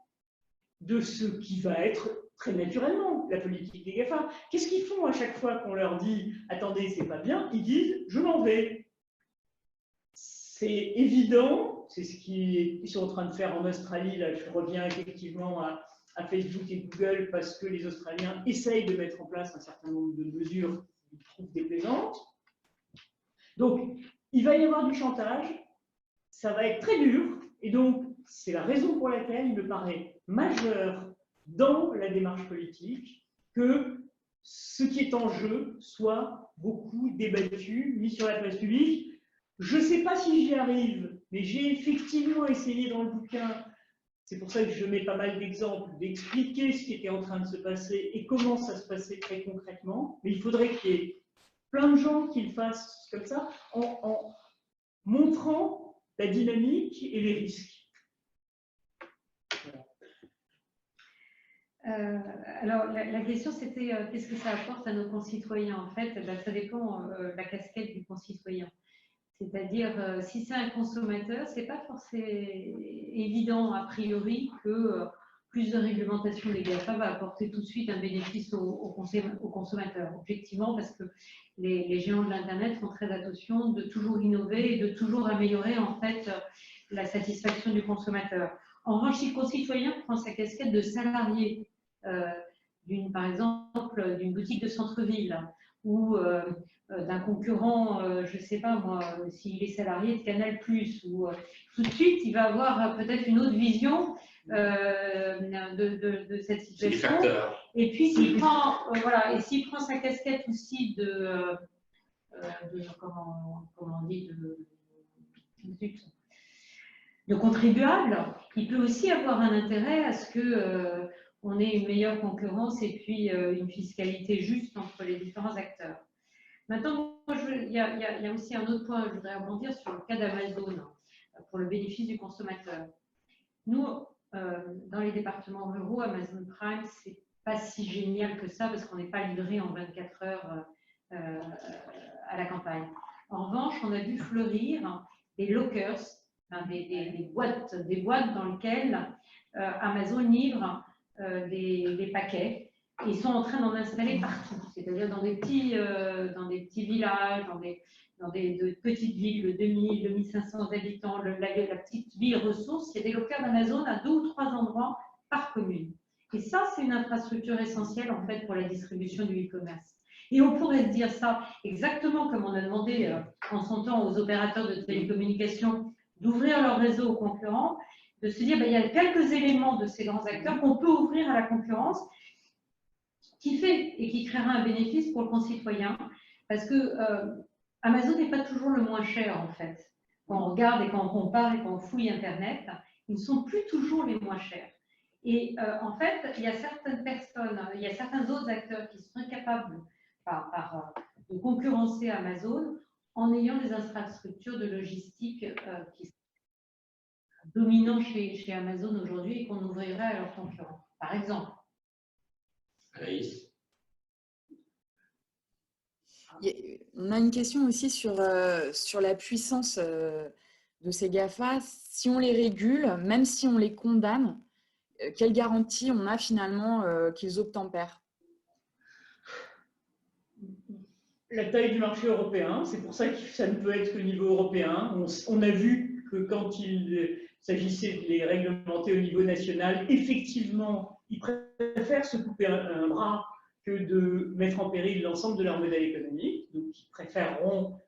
de ce qui va être très naturellement la politique des GAFA. Qu'est-ce qu'ils font à chaque fois qu'on leur dit « Attendez, c'est pas bien », ils disent « Je m'en vais ». C'est évident, c'est ce qu'ils sont en train de faire en Australie. Là, je reviens effectivement à Facebook et Google parce que les Australiens essayent de mettre en place un certain nombre de mesures qu'ils trouvent déplaisantes. Donc, il va y avoir du chantage, ça va être très dur, et donc c'est la raison pour laquelle il me paraît majeur dans la démarche politique que ce qui est en jeu soit beaucoup débattu, mis sur la place publique. Je ne sais pas si j'y arrive, mais j'ai effectivement essayé dans le bouquin, c'est pour ça que je mets pas mal d'exemples, d'expliquer ce qui était en train de se passer et comment ça se passait très concrètement. Mais il faudrait qu'il y ait plein de gens qui le fassent comme ça, en montrant la dynamique et les risques. Alors, la question, c'était qu'est-ce que ça apporte à nos concitoyens? En fait, ça dépend de la casquette du concitoyen. C'est-à-dire, si c'est un consommateur, ce n'est pas forcément évident, a priori, que plus de réglementation des GAFA va apporter tout de suite un bénéfice aux consommateurs. Objectivement, parce que les géants de l'Internet font très attention de toujours innover et de toujours améliorer, en fait, la satisfaction du consommateur. En revanche, si le concitoyen prend sa casquette de salarié, par exemple, d'une boutique de centre-ville, ou d'un concurrent, je ne sais pas moi, s'il est salarié de Canal+, ou tout de suite, il va avoir peut-être une autre vision de cette situation. Et puis, s'il prend, s'il prend sa casquette aussi comment on dit, de contribuable, il peut aussi avoir un intérêt à ce que on ait une meilleure concurrence et puis une fiscalité juste entre les différents acteurs. Maintenant, il y a aussi un autre point que je voudrais rebondir sur le cas d'Amazon pour le bénéfice du consommateur. Nous, dans les départements ruraux, Amazon Prime, c'est pas si génial que ça parce qu'on n'est pas livré en 24 heures à la campagne. En revanche, on a vu fleurir des lockers, des boîtes dans lesquelles Amazon livre des paquets. Ils sont en train d'en installer partout, c'est-à-dire dans des petits villages, dans de petites villes de 2000, 2500 habitants, la petite ville ressource, il y a des locaux d'Amazon à 2 ou 3 endroits par commune. Et ça, c'est une infrastructure essentielle en fait pour la distribution du e-commerce. Et on pourrait se dire ça exactement comme on a demandé en son temps aux opérateurs de télécommunications d'ouvrir leur réseau aux concurrents, de se dire il y a quelques éléments de ces grands acteurs qu'on peut ouvrir à la concurrence qui fait et qui créera un bénéfice pour le concitoyen parce que Amazon n'est pas toujours le moins cher en fait. Quand on regarde et quand on compare et quand on fouille Internet, ils ne sont plus toujours les moins chers. Et en fait, il y a certaines personnes, il y a certains autres acteurs qui sont incapables de concurrencer Amazon en ayant des infrastructures de logistique qui sont dominantes chez Amazon aujourd'hui et qu'on ouvrirait à leurs concurrents. Par exemple. Anaïs. On a une question aussi sur la puissance de ces GAFA. Si on les régule, même si on les condamne, quelle garantie on a finalement qu'ils obtempèrent? La taille du marché européen, c'est pour ça que ça ne peut être qu'au niveau européen. On a vu que quand il s'agissait de les réglementer au niveau national, effectivement, ils préfèrent se couper un bras que de mettre en péril l'ensemble de leur modèle économique. Donc, ils préféreront,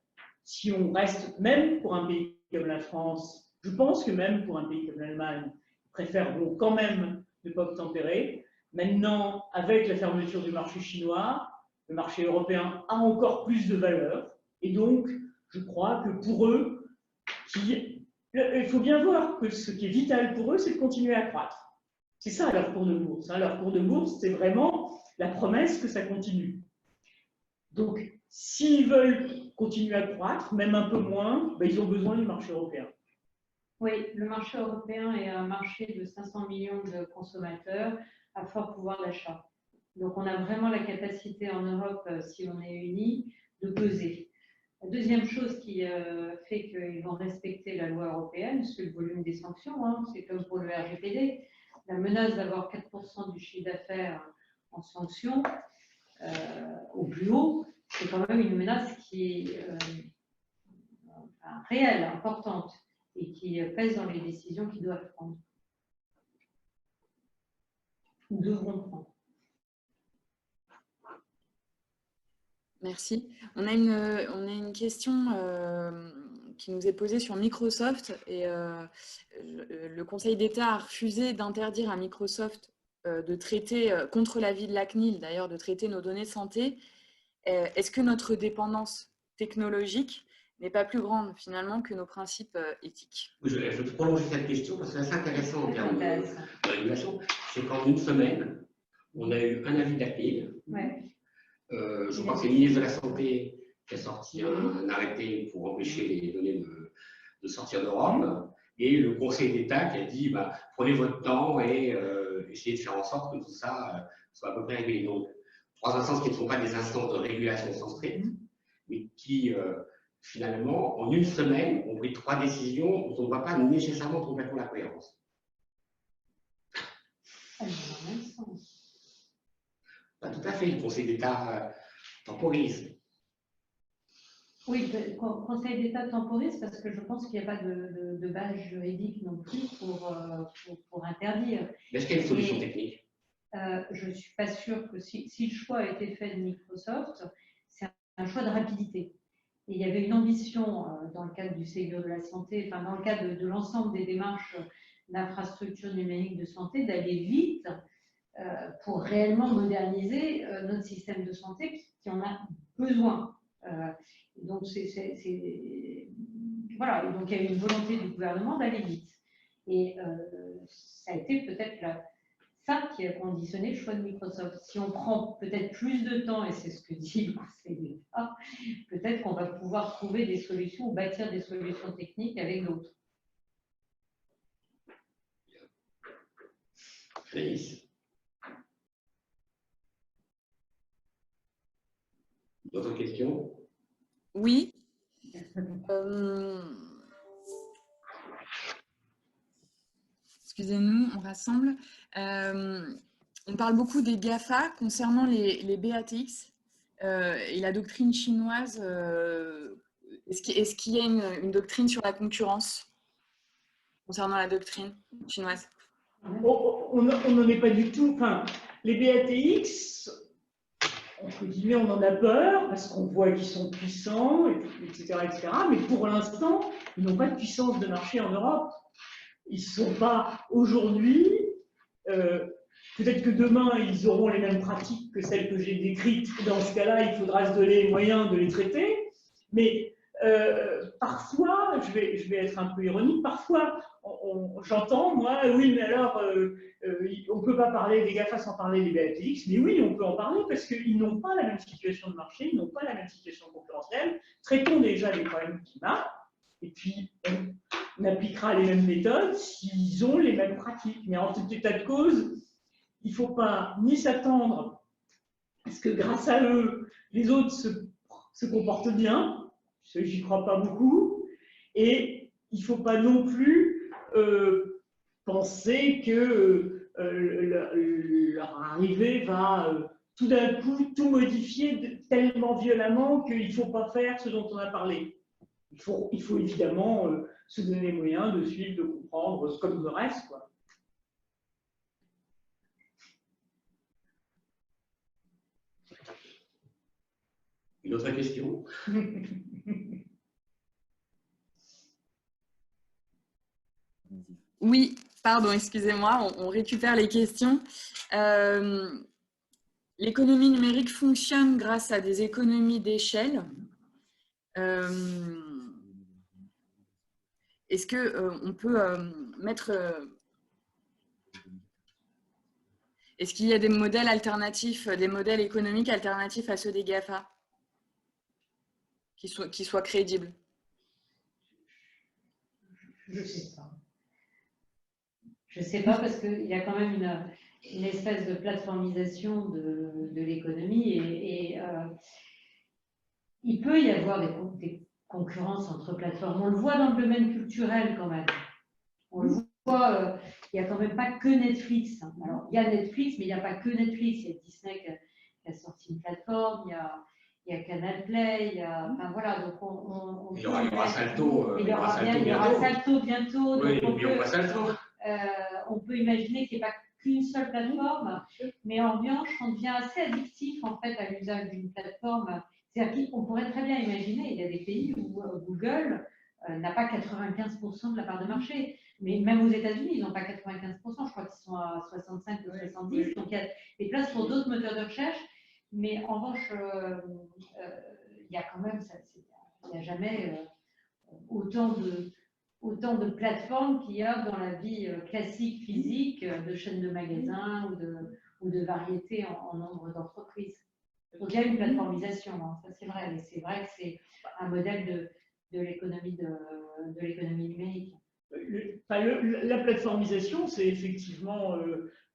si on reste même pour un pays comme la France, je pense que même pour un pays comme l'Allemagne, préféreront quand même ne pas obtempérer. Maintenant, avec la fermeture du marché chinois, le marché européen a encore plus de valeur. Et donc, je crois que pour eux, il faut bien voir que ce qui est vital pour eux, c'est de continuer à croître. C'est ça leur cours de bourse. Leur cours de bourse, c'est vraiment la promesse que ça continue. Donc, s'ils veulent continuer à croître, même un peu moins, ils ont besoin du marché européen. Oui, le marché européen est un marché de 500 millions de consommateurs à fort pouvoir d'achat. Donc, on a vraiment la capacité en Europe, si on est unis, de peser. La deuxième chose qui fait qu'ils vont respecter la loi européenne, c'est le volume des sanctions. C'est comme pour le RGPD. La menace d'avoir 4% du chiffre d'affaires en sanctions au plus haut, c'est quand même une menace qui est réelle, importante, et qui pèse dans les décisions qu'ils doivent prendre. Ou devront prendre. Merci. On a une question qui nous est posée sur Microsoft et le Conseil d'État a refusé d'interdire à Microsoft de traiter, contre l'avis de la CNIL d'ailleurs, de traiter nos données de santé. Est-ce que notre dépendance technologique n'est pas plus grande finalement que nos principes éthiques? Je vais prolonger cette question parce que c'est intéressant en termes de régulation. C'est qu'en une semaine, on a eu un avis de la CNIL. Ouais. Je crois que c'est le ministre de la Santé qui a sorti un arrêté pour empêcher les données de sortir d'Europe. Et le Conseil d'État qui a dit prenez votre temps et essayez de faire en sorte que tout ça soit à peu près réglé. Donc, 3 instances qui ne sont pas des instances de régulation au sens strict, mais qui, finalement, en une semaine, ont pris 3 décisions dont on ne voit pas nécessairement complètement la cohérence. Pas tout à fait, le Conseil d'État temporise. Oui, le Conseil d'État temporise parce que je pense qu'il n'y a pas de base juridique non plus pour interdire. Mais est-ce qu'il y a une solution technique? Je ne suis pas sûre que si le choix a été fait de Microsoft, c'est un choix de rapidité. Et il y avait une ambition dans le cadre du Ségur de la santé, enfin dans le cadre de l'ensemble des démarches d'infrastructures numériques de santé, d'aller vite pour réellement moderniser notre système de santé qui en a besoin. Donc, voilà. Et donc, il y a eu une volonté du gouvernement d'aller vite. Et ça a été peut-être ça qui a conditionné le choix de Microsoft. Si on prend peut-être plus de temps, et c'est ce que dit le Conseil d'État, peut-être qu'on va pouvoir trouver des solutions ou bâtir des solutions techniques avec d'autres. D'autres questions? Oui. Excusez-nous, on rassemble. On parle beaucoup des GAFA concernant les BATX et la doctrine chinoise est-ce qu'il y a une doctrine sur la concurrence concernant la doctrine chinoise? On n'en est pas du tout. Enfin, les BATX, entre guillemets, on en a peur parce qu'on voit qu'ils sont puissants, etc., etc. Mais pour l'instant, ils n'ont pas de puissance de marché en Europe. Ils ne sont pas aujourd'hui. Peut-être que demain, ils auront les mêmes pratiques que celles que j'ai décrites. Dans ce cas-là, il faudra se donner les moyens de les traiter. Mais parfois, je vais être un peu ironique, parfois, j'entends, moi, oui, mais alors, on ne peut pas parler des GAFA sans parler des BATX. Mais oui, on peut en parler parce qu'ils n'ont pas la même situation de marché, ils n'ont pas la même situation concurrentielle. Traitons déjà les problèmes climat, et puis on appliquera les mêmes méthodes s'ils ont les mêmes pratiques. Mais en tout état de cause, il ne faut pas ni s'attendre à ce que grâce à eux, les autres se comportent bien. J'y crois pas beaucoup. Et il ne faut pas non plus penser que leur arrivée va tout d'un coup tout modifier tellement violemment qu'il ne faut pas faire ce dont on a parlé. Il faut évidemment se donner les moyens de suivre, de comprendre, comme le reste, quoi. Une autre question? Oui, pardon, excusez-moi, on récupère les questions. L'économie numérique fonctionne grâce à des économies d'échelle. Est-ce qu'on peut mettre... Est-ce qu'il y a des modèles alternatifs, des modèles économiques alternatifs à ceux des GAFA qui soient crédibles? Je ne sais pas. Je ne sais pas parce qu'il y a quand même une espèce de plateformisation de l'économie et il peut y avoir des concurrences entre plateformes. On le voit dans le domaine culturel quand même. On le voit, il n'y a quand même pas que Netflix. Alors, il y a Netflix, mais il n'y a pas que Netflix. Il y a Disney qui a sorti une plateforme, il y a Canal Play, enfin voilà. Donc il y aura Salto. Il y aura Salto bientôt. Oui, donc on passe Salto. On peut imaginer qu'il n'y ait pas qu'une seule plateforme, mais en revanche, on devient assez addictif en fait à l'usage d'une plateforme. C'est-à-dire qu'on pourrait très bien imaginer, il y a des pays où Google n'a pas 95% de la part de marché. Mais même aux États-Unis, ils n'ont pas 95%, je crois qu'ils sont à 65 ou 70%. Donc il y a des places pour d'autres moteurs de recherche. Mais en revanche, il y a quand même, il n'y a jamais autant de plateformes qu'il y a dans la vie classique, physique, de chaînes de magasins ou de variétés en nombre d'entreprises. Donc il y a une plateformisation, hein, ça c'est vrai. Mais c'est vrai que c'est un modèle de l'économie numérique. La plateformisation, c'est effectivement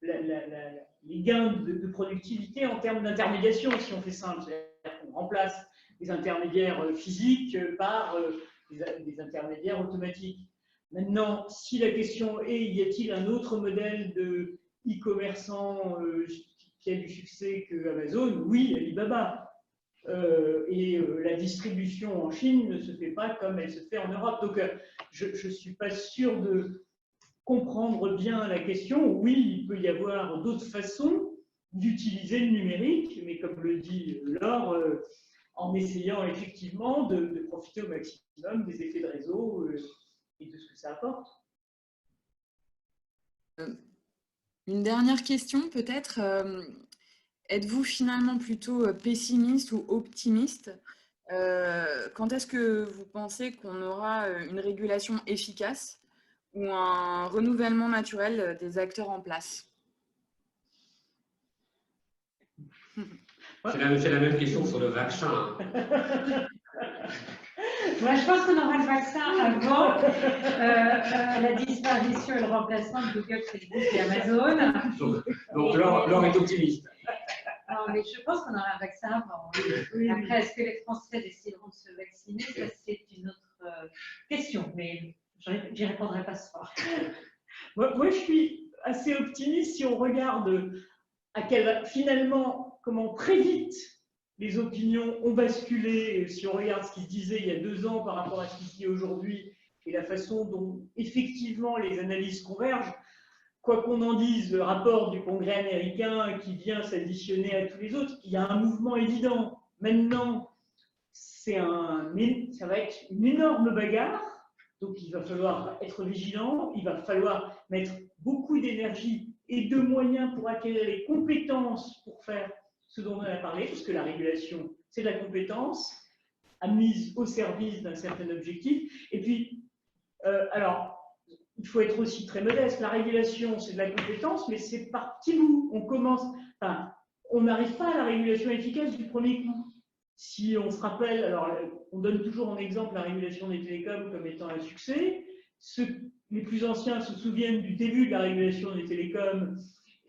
les gains de productivité en termes d'intermédiation, si on fait simple. C'est-à-dire qu'on remplace les intermédiaires physiques par des intermédiaires automatiques. Maintenant, si la question est, y a-t-il un autre modèle de e-commerçant qui a du succès que Amazon? Oui, Alibaba. La distribution en Chine ne se fait pas comme elle se fait en Europe. Donc, je ne suis pas sûr de comprendre bien la question. Oui, il peut y avoir d'autres façons d'utiliser le numérique, mais comme le dit Laure, en essayant effectivement de profiter au maximum des effets de réseau et de ce que ça apporte. Une dernière question peut-être. Êtes-vous finalement plutôt pessimiste ou optimiste? Quand est-ce que vous pensez qu'on aura une régulation efficace ou un renouvellement naturel des acteurs en place? C'est la même question sur le vaccin. Ouais, je pense qu'on aura le vaccin avant la disparition et le remplacement de Google, Facebook et Amazon. Donc Laure est optimiste. Non, mais je pense qu'on aura un vaccin avant. Après, est-ce que les Français décideront de se vacciner? Ça, c'est une autre question, mais j'y répondrai pas ce soir. Moi, je suis assez optimiste si on regarde finalement comment très vite les opinions ont basculé, si on regarde ce qui se disait il y a 2 ans par rapport à ce qui se dit aujourd'hui, et la façon dont effectivement les analyses convergent. Quoi qu'on en dise, le rapport du Congrès américain qui vient s'additionner à tous les autres, il y a un mouvement évident. Maintenant, ça va être une énorme bagarre, donc il va falloir être vigilant, il va falloir mettre beaucoup d'énergie et de moyens pour acquérir les compétences pour faire ce dont on a parlé, parce que la régulation, c'est de la compétence, mise au service d'un certain objectif. Et puis, alors, il faut être aussi très modeste. La régulation, c'est de la compétence, mais c'est par petits bouts. On n'arrive pas à la régulation efficace du premier coup. Si on se rappelle, alors on donne toujours en exemple la régulation des télécoms comme étant un succès. Les plus anciens se souviennent du début de la régulation des télécoms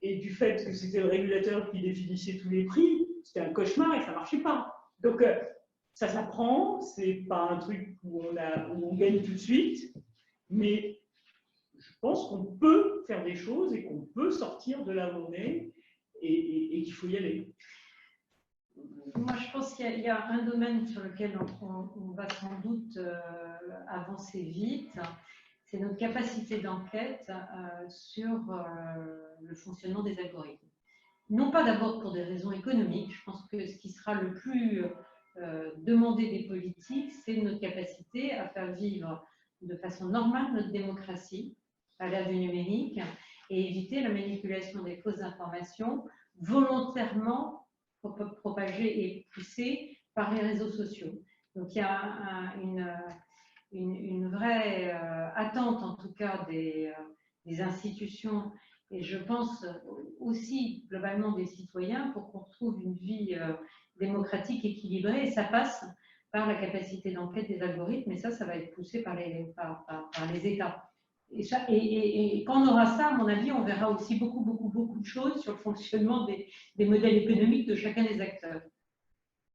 et du fait que c'était le régulateur qui définissait tous les prix. C'était un cauchemar et ça ne marchait pas. Donc, ça s'apprend, c'est pas un truc où on gagne tout de suite, mais je pense qu'on peut faire des choses et qu'on peut sortir de là où on est et qu'il faut y aller. Moi, je pense qu'il y a un domaine sur lequel on va sans doute avancer vite, c'est notre capacité d'enquête sur le fonctionnement des algorithmes. Non pas d'abord pour des raisons économiques, je pense que ce qui sera le plus demandé des politiques, c'est notre capacité à faire vivre de façon normale notre démocratie à l'ère du numérique et éviter la manipulation des fausses informations volontairement propagées et poussées par les réseaux sociaux. Donc il y a une vraie attente, en tout cas, des institutions et je pense aussi globalement des citoyens pour qu'on retrouve une vie démocratique équilibrée et ça passe par la capacité d'enquête des algorithmes et ça va être poussé par les États. Et quand on aura ça, à mon avis, on verra aussi beaucoup de choses sur le fonctionnement des modèles économiques de chacun des acteurs.